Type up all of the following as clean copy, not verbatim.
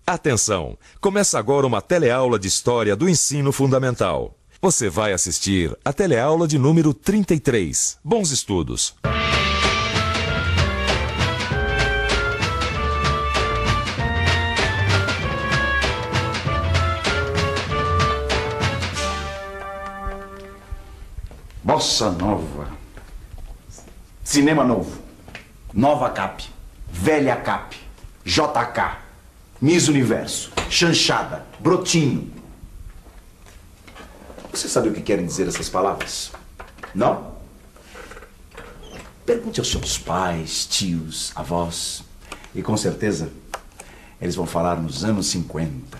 Atenção! Começa agora uma teleaula de História do Ensino Fundamental. Você vai assistir a teleaula de número 33. Bons estudos! Bossa Nova, Cinema Novo, Nova Cap, Velha Cap, JK, Miss Universo, Chanchada, Brotinho. Você sabe o que querem dizer essas palavras? Não? Pergunte aos seus pais, tios, avós. E com certeza eles vão falar nos anos 50.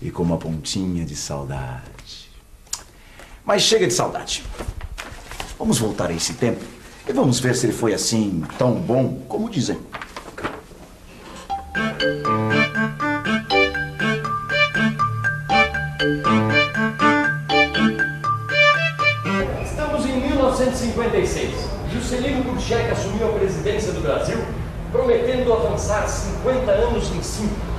E com uma pontinha de saudade. Mas chega de saudade. Vamos voltar a esse tempo e vamos ver se ele foi assim tão bom como dizem. Estamos em 1956. Juscelino Kubitschek assumiu a presidência do Brasil, prometendo avançar 50 anos em 5.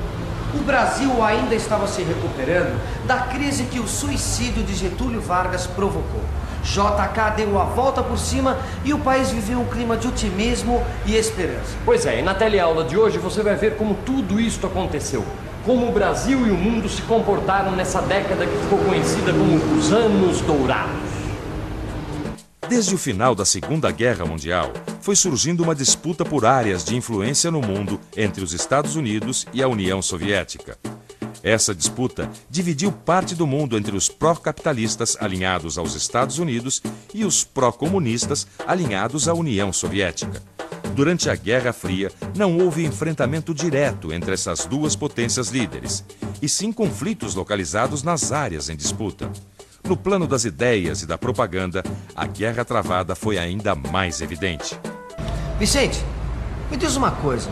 O Brasil ainda estava se recuperando da crise que o suicídio de Getúlio Vargas provocou. JK deu a volta por cima e o país viveu um clima de otimismo e esperança. Pois é, e na teleaula de hoje você vai ver como tudo isso aconteceu. Como o Brasil e o mundo se comportaram nessa década que ficou conhecida como os Anos Dourados. Desde o final da Segunda Guerra Mundial, foi surgindo uma disputa por áreas de influência no mundo entre os Estados Unidos e a União Soviética. Essa disputa dividiu parte do mundo entre os pró-capitalistas alinhados aos Estados Unidos e os pró-comunistas alinhados à União Soviética. Durante a Guerra Fria, não houve enfrentamento direto entre essas duas potências líderes, e sim conflitos localizados nas áreas em disputa. No plano das ideias e da propaganda, a guerra travada foi ainda mais evidente. Vicente, me diz uma coisa.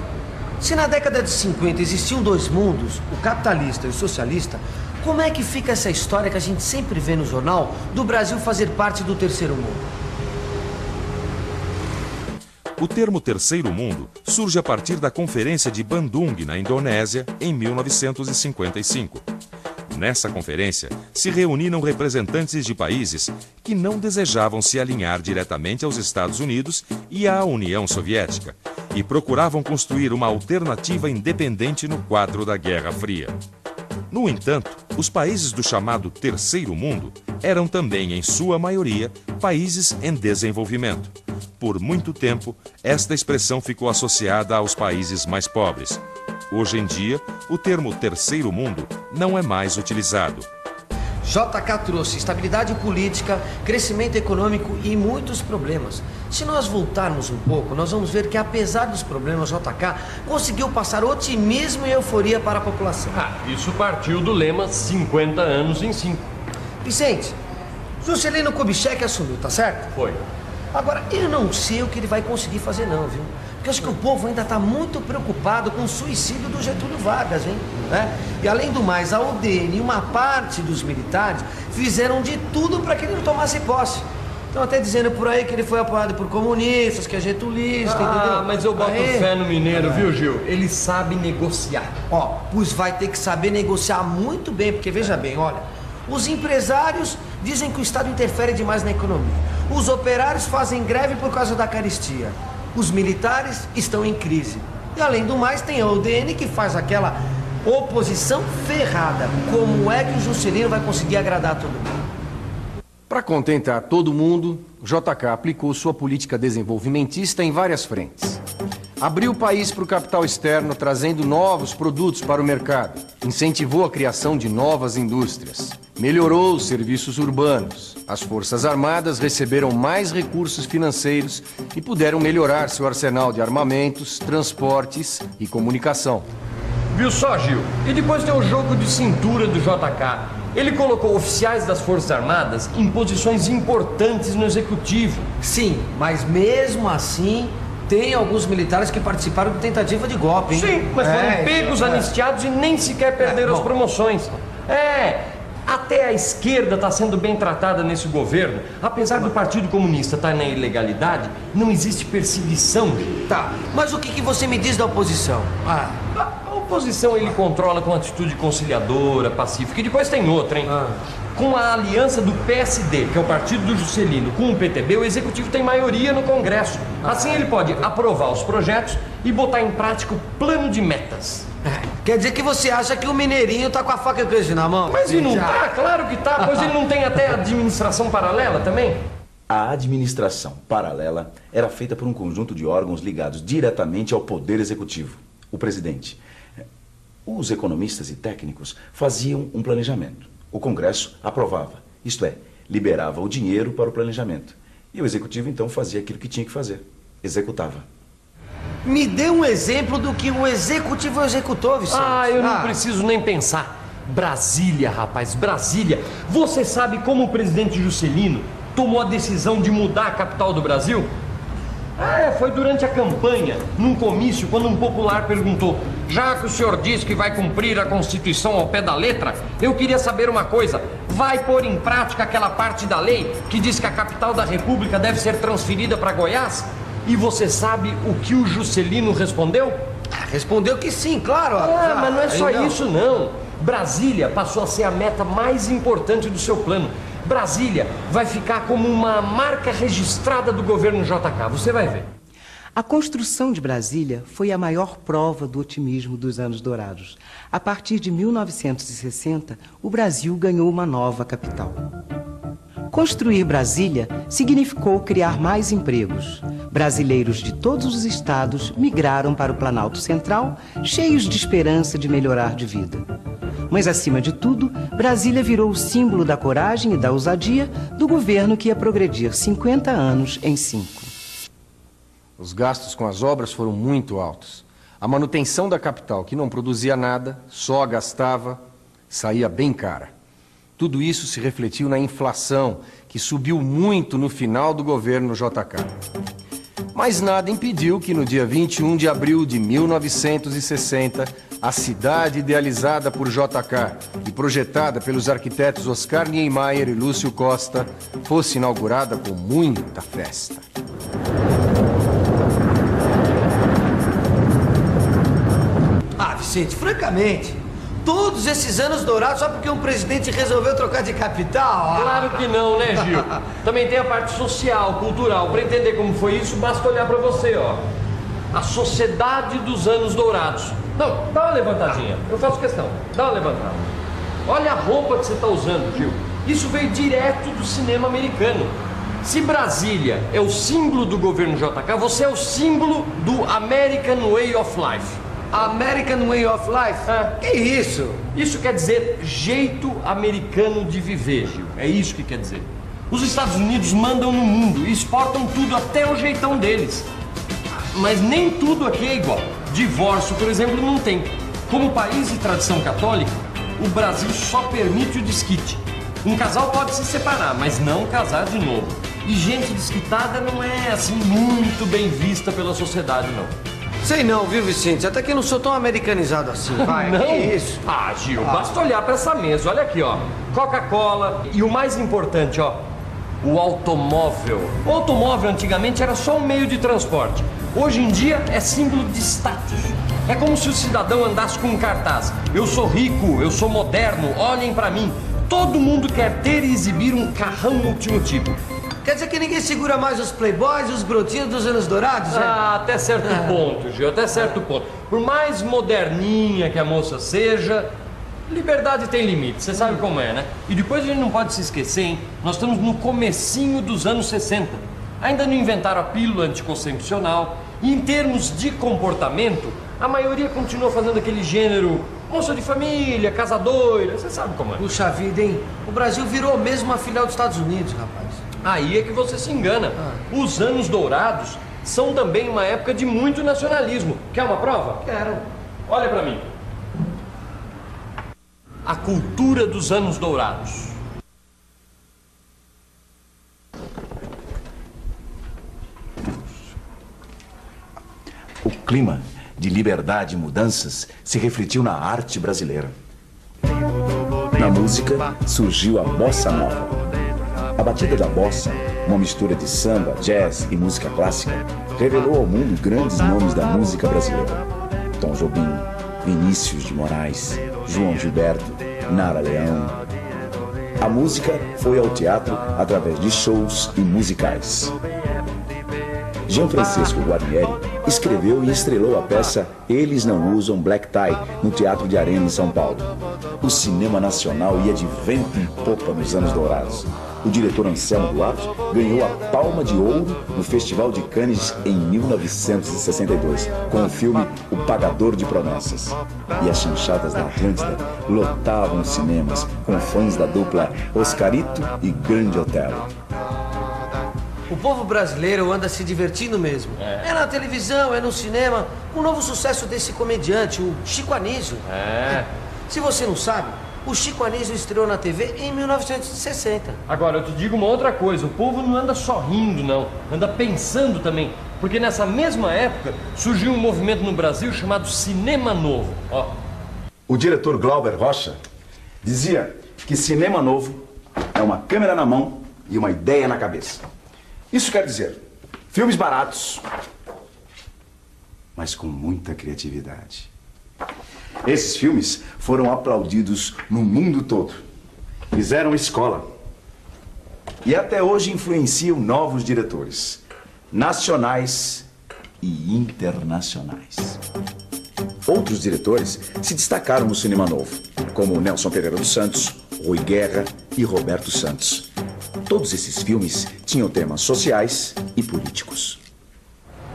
Se na década de 50 existiam dois mundos, o capitalista e o socialista, como é que fica essa história que a gente sempre vê no jornal do Brasil fazer parte do terceiro mundo? O termo terceiro mundo surge a partir da Conferência de Bandung, na Indonésia, em 1955. Nessa conferência, se reuniram representantes de países que não desejavam se alinhar diretamente aos Estados Unidos e à União Soviética, e procuravam construir uma alternativa independente no quadro da Guerra Fria. No entanto, os países do chamado Terceiro Mundo eram também, em sua maioria, países em desenvolvimento. Por muito tempo, esta expressão ficou associada aos países mais pobres. Hoje em dia, o termo Terceiro Mundo não é mais utilizado. JK trouxe estabilidade política, crescimento econômico e muitos problemas. Se nós voltarmos um pouco, nós vamos ver que, apesar dos problemas, JK conseguiu passar otimismo e euforia para a população. Isso partiu do lema 50 anos em 5. Vicente, Juscelino Kubitschek assumiu, tá certo? Foi. Agora, eu não sei o que ele vai conseguir fazer não, viu? Porque acho que o povo ainda está muito preocupado com o suicídio do Getúlio Vargas, hein? E além do mais, a UDN e uma parte dos militares fizeram de tudo para que ele não tomasse posse. Estão até dizendo por aí que ele foi apoiado por comunistas, que é getulista, entendeu? Mas eu boto fé no mineiro, viu, Gil? Ele sabe negociar. Pois vai ter que saber negociar muito bem, porque veja bem, olha, os empresários dizem que o Estado interfere demais na economia. Os operários fazem greve por causa da caristia. Os militares estão em crise. E além do mais, tem a UDN que faz aquela oposição ferrada. Como é que o Juscelino vai conseguir agradar todo mundo? Para contentar todo mundo, o JK aplicou sua política desenvolvimentista em várias frentes. Abriu o país para o capital externo, trazendo novos produtos para o mercado. Incentivou a criação de novas indústrias. Melhorou os serviços urbanos. As Forças Armadas receberam mais recursos financeiros e puderam melhorar seu arsenal de armamentos, transportes e comunicação. Viu só, Gil? E depois tem o jogo de cintura do JK. Ele colocou oficiais das Forças Armadas em posições importantes no Executivo. Sim, mas mesmo assim, tem alguns militares que participaram de tentativa de golpe, hein? Sim, mas foram pegos, anistiados e nem sequer perderam as promoções. Até a esquerda está sendo bem tratada nesse governo. Apesar do Partido Comunista estar na ilegalidade, não existe perseguição. Tá, mas o que você me diz da oposição? A oposição ele controla com atitude conciliadora, pacífica. E depois tem outra, hein? Com a aliança do PSD, que é o partido do Juscelino, com o PTB, o executivo tem maioria no Congresso. Assim ele pode aprovar os projetos e botar em prática o plano de metas. Quer dizer que você acha que o Mineirinho tá com a faca e o queijo na mão? Mas ele não tá? Claro que tá. Pois ele não tem até administração paralela também? A administração paralela era feita por um conjunto de órgãos ligados diretamente ao poder executivo, o presidente. Os economistas e técnicos faziam um planejamento. O Congresso aprovava, isto é, liberava o dinheiro para o planejamento. E o executivo então fazia aquilo que tinha que fazer, executava. Me dê um exemplo do que o executivo executou, Vicente. Eu não preciso nem pensar. Brasília, rapaz, Brasília. Você sabe como o presidente Juscelino tomou a decisão de mudar a capital do Brasil? Foi durante a campanha, num comício, quando um popular perguntou: já que o senhor diz que vai cumprir a Constituição ao pé da letra, eu queria saber uma coisa: vai pôr em prática aquela parte da lei que diz que a capital da República deve ser transferida para Goiás? E você sabe o que o Juscelino respondeu? Respondeu que sim, claro. Mas não é só isso, não. Brasília passou a ser a meta mais importante do seu plano. Brasília vai ficar como uma marca registrada do governo JK. Você vai ver. A construção de Brasília foi a maior prova do otimismo dos anos dourados. A partir de 1960, o Brasil ganhou uma nova capital. Construir Brasília significou criar mais empregos. Brasileiros de todos os estados migraram para o Planalto Central, cheios de esperança de melhorar de vida. Mas, acima de tudo, Brasília virou o símbolo da coragem e da ousadia do governo que ia progredir 50 anos em 5. Os gastos com as obras foram muito altos. A manutenção da capital, que não produzia nada, só gastava, saía bem cara. Tudo isso se refletiu na inflação, que subiu muito no final do governo JK. Mas nada impediu que no dia 21 de abril de 1960, a cidade idealizada por JK e projetada pelos arquitetos Oscar Niemeyer e Lúcio Costa fosse inaugurada com muita festa. Vicente, francamente, todos esses anos dourados só porque um presidente resolveu trocar de capital? Claro que não, né, Gil? Também tem a parte social, cultural. Para entender como foi isso, basta olhar para você, ó. A Sociedade dos Anos Dourados. Não, dá uma levantadinha. Eu faço questão. Dá uma levantada. Olha a roupa que você está usando, Gil. Isso veio direto do cinema americano. Se Brasília é o símbolo do governo JK, você é o símbolo do American Way of Life. American Way of Life? Que isso? Isso quer dizer jeito americano de viver, Gil. É isso que quer dizer. Os Estados Unidos mandam no mundo e exportam tudo, até o jeitão deles. Mas nem tudo aqui é igual. Divórcio, por exemplo, não tem. Como país de tradição católica, o Brasil só permite o desquite. Um casal pode se separar, mas não casar de novo. E gente desquitada não é assim muito bem vista pela sociedade, não. Sei não, viu, Vicente? Até que eu não sou tão americanizado assim. Vai, não? Que isso? Gil, basta olhar para essa mesa. Olha aqui, ó. Coca-Cola e o mais importante, ó, o automóvel. O automóvel antigamente era só um meio de transporte. Hoje em dia é símbolo de status. É como se o cidadão andasse com um cartaz: eu sou rico, eu sou moderno, olhem para mim. Todo mundo quer ter e exibir um carrão último tipo. Quer dizer que ninguém segura mais os playboys e os brotinhos dos anos dourados, né? Até certo ponto, Gil, até certo ponto. Por mais moderninha que a moça seja, liberdade tem limite, você sabe como é, né? E depois a gente não pode se esquecer, hein? Nós estamos no comecinho dos anos 60. Ainda não inventaram a pílula anticoncepcional. E em termos de comportamento, a maioria continua fazendo aquele gênero moça de família, casadoira, você sabe como é. Puxa vida, hein? O Brasil virou mesmo uma filial dos Estados Unidos, rapaz. Aí é que você se engana. Os anos dourados são também uma época de muito nacionalismo. Quer uma prova? Quero. Olha pra mim. A cultura dos anos dourados. O clima de liberdade e mudanças se refletiu na arte brasileira. Na música surgiu a bossa nova. A batida da bossa, uma mistura de samba, jazz e música clássica, revelou ao mundo grandes nomes da música brasileira. Tom Jobim, Vinícius de Moraes, João Gilberto, Nara Leão. A música foi ao teatro através de shows e musicais. Jean Francisco Guarnieri escreveu e estrelou a peça Eles Não Usam Black Tie no Teatro de Arena, em São Paulo. O cinema nacional ia de vento em popa nos anos dourados. O diretor Anselmo Duarte ganhou a Palma de Ouro no Festival de Cannes em 1962, com o filme O Pagador de Promessas. E as chanchadas da Atlântida lotavam os cinemas com fãs da dupla Oscarito e Grande Otelo. O povo brasileiro anda se divertindo mesmo. É na televisão, é no cinema. Um novo sucesso desse comediante, o Chico Anísio. Se você não sabe, o Chico Anísio estreou na TV em 1960. Agora, eu te digo uma outra coisa. O povo não anda só rindo, não. Anda pensando também. Porque nessa mesma época surgiu um movimento no Brasil chamado Cinema Novo. Ó. O diretor Glauber Rocha dizia que cinema novo é uma câmera na mão e uma ideia na cabeça. Isso quer dizer, filmes baratos, mas com muita criatividade. Esses filmes foram aplaudidos no mundo todo. Fizeram escola. E até hoje influenciam novos diretores, nacionais e internacionais. Outros diretores se destacaram no cinema novo, como Nelson Pereira dos Santos, Rui Guerra e Roberto Santos. Todos esses filmes tinham temas sociais e políticos.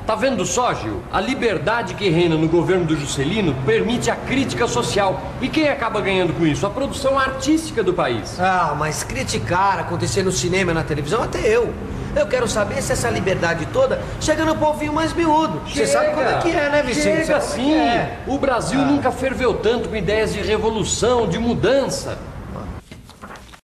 Tá vendo só, Gil? A liberdade que reina no governo do Juscelino permite a crítica social. E quem acaba ganhando com isso? A produção artística do país. Ah, mas criticar acontecer no cinema e na televisão até eu. Eu quero saber se essa liberdade toda chega no povinho mais miúdo. Você sabe como é que é, né, Vicente? Chega sim. O Brasil nunca ferveu tanto com ideias de revolução, de mudança.